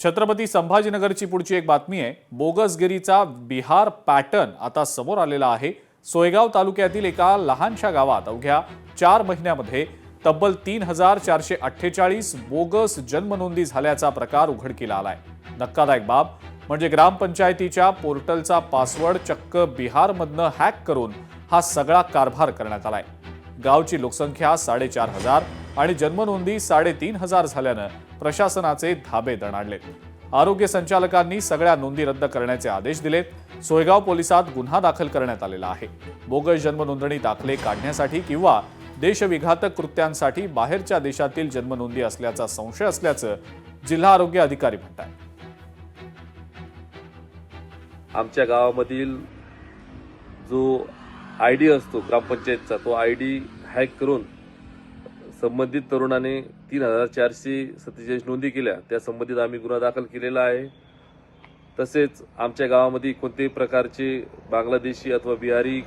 छत्रपती संभाजीनगरची पुढची एक बातमी आहे। बोगसगिरीचा बिहार पॅटर्न आता समोर आलेला आहे। सोयगाव तालुक्यातील एका लहानशा गावात अवघ्या 4 महिन्यामध्ये तब्बल 3448 बोगस जन्मनोंदी झाल्याचा प्रकार उघडकीला आलाय। धक्कादायक बाब म्हणजे ग्रामपंचायतीच्या पोर्टलचा पासवर्ड चक्क बिहारमधनं हॅक करून हा सगळा कारभार करण्यात आलाय। गावची लोकसंख्या 4500 आणि जन्मनोंदी 3500 झाल्यानं प्रशासनाचे धाबे दणाणले। आरोग्य संचालकांनी सगळ्या नोंदी रद्द करण्याचे आदेश दिलेत। सोयगाव पोलिसात गुन्हा दाखल करण्यात आलेला आहे। बोगस जन्मनोंदणी दाखले काढण्यासाठी किंवा देशविघातक कृत्यांसाठी बाहेरच्या देशातील जन्मनोंदी असल्याचा संशय असल्याचं जिल्हा आरोग्य अधिकारी म्हणतात। आमच्या गावामधील जो आयडी असतो ग्रामपंचायतचा, तो आयडी हॅक करून संबंधित तरुणाने 3447 नोंदी केल्या। त्या संबंधित आम्ही गुन्हा दाखल केलेला आहे। तसेच आमच्या गावामध्ये कोणत्याही प्रकारचे बांगलादेशी अथवा बिहारी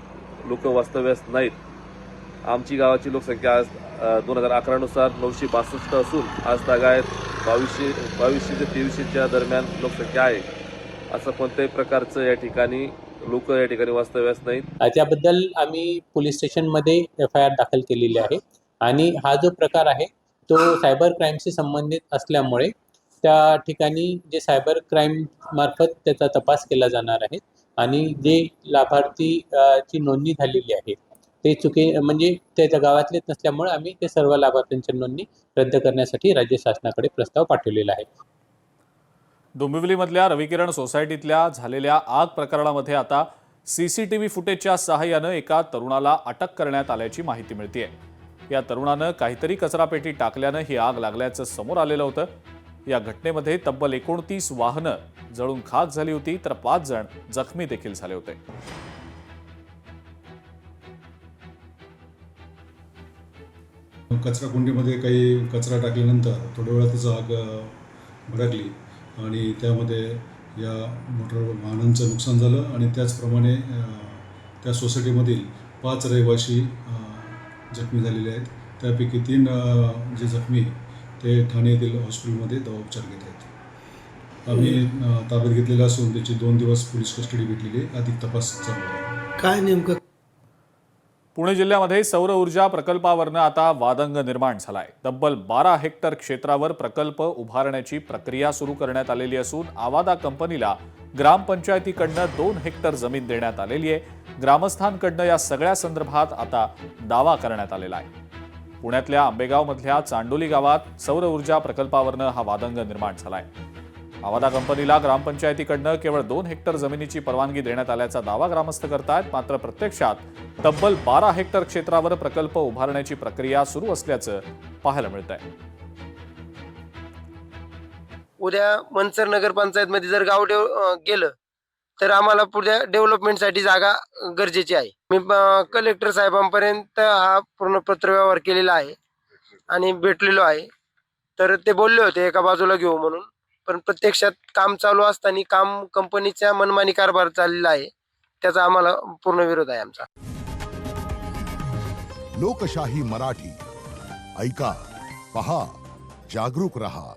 लोक वास्तव्यास नाहीत। आमची गावाची लोकसंख्या आज 2011 नुसार 962 असून आज तागायत 2200 ते 2300च्या दरम्यान लोकसंख्या आहे। असं कोणत्याही प्रकारचं या ठिकाणी लोक या ठिकाणी वास्तव्यास नाहीत। त्याबद्दल आम्ही पोलीस स्टेशनमध्ये FIR दाखल केलेली आहे आणि हा जो प्रकार आहे तो सायबर क्राईमशी संबंधित असल्यामुळे त्या ठिकाणी जे सायबर क्राईम मार्फत त्याचा तपास केला जाणार आहे आणि जे लाभार्थी ची नोंदणी झालेली आहे ते म्हणजे त्याच्या गावातलेच नसल्यामुळे आम्ही ते सर्व लाभार्थ्यांची नोंदणी रद्द करण्यासाठी राज्य शासनाकडे प्रस्ताव पाठवलेला आहे। डोंबिवलीमधल्या रविकिरण सोसायटीतल्या झालेल्या आग प्रकरणामध्ये आता CCTV फुटेजच्या सहाय्यानं एका तरुणाला अटक करण्यात आल्याची माहिती मिळतेय। या तरुणानं काहीतरी कचरापेटी टाकल्यानं ही आग लागल्याचं समोर आलेलं होतं। या घटनेमध्ये तब्बल 29 वाहनं जळून खाक झाली होती, तर 5 जण जखमी देखील झाले होते। कचरा कुंडीमध्ये काही कचरा टाकल्यानंतर थोड्या वेळातच आग भडकली आणि त्यामध्ये या मोटर वाहनांचं नुकसान झालं आणि त्याचप्रमाणे त्या सोसायटीमधील 5 रहिवासी जखमी झालेले आहेत। त्यापैकी 3 जे जखमी ते ठाणे येथील हॉस्पिटलमध्ये उपचार घेत आहेत। आम्ही ताब्यात घेतलेला असून त्याची 2 दिवस पोलीस कस्टडी घेतलेली, अधिक तपास चालू आहे। काय नेमकं पुणे जिल्ह्यामध्ये सौर ऊर्जा प्रकल्पावरनं आता वादंग निर्माण झालाय। तब्बल 12 हेक्टर क्षेत्रावर प्रकल्प उभारण्याची प्रक्रिया सुरू करण्यात आलेली असून आवादा कंपनीला ग्रामपंचायतीकडनं 2 हेक्टर जमीन देण्यात आलेली आहे। ग्रामस्थांकडनं या सगळ्या संदर्भात आता दावा करण्यात आलेला आहे। पुण्यातल्या आंबेगावमधल्या चांडोली गावात सौर ऊर्जा प्रकल्पावरनं हा वादंग निर्माण झालाय। आवादा कंपनीला ग्रामपंचायतीकडनं केवळ 2 हेक्टर जमिनीची परवानगी देण्यात आल्याचा दावा ग्रामस्थ करतायत, मात्र प्रत्यक्षात तब्बल 12 हेक्टर क्षेत्रावर प्रकल्प उभारण्याची प्रक्रिया सुरू असल्याचं पाहायला मिळत आहे। उद्या मनसर नगरपंचायतमध्ये जर गाव गेलं तर आम्हाला पुढे डेव्हलपमेंटसाठी जागा गरजेची आहे। मी कलेक्टर साहेबांपर्यंत हा पूर्ण पत्रव्यवहार केलेला आहे आणि भेटलेलो आहे। तर ते बोलले होते एका बाजूला घेऊ म्हणून, पण प्रत्यक्षात काम चालू असताना काम कंपनीच्या मनमानी कारभार चाललेला आहे, त्याचा आम्हाला पूर्ण विरोध आहे आमचा। लोकशाही मराठी ऐका, पहा, जागरूक रहा।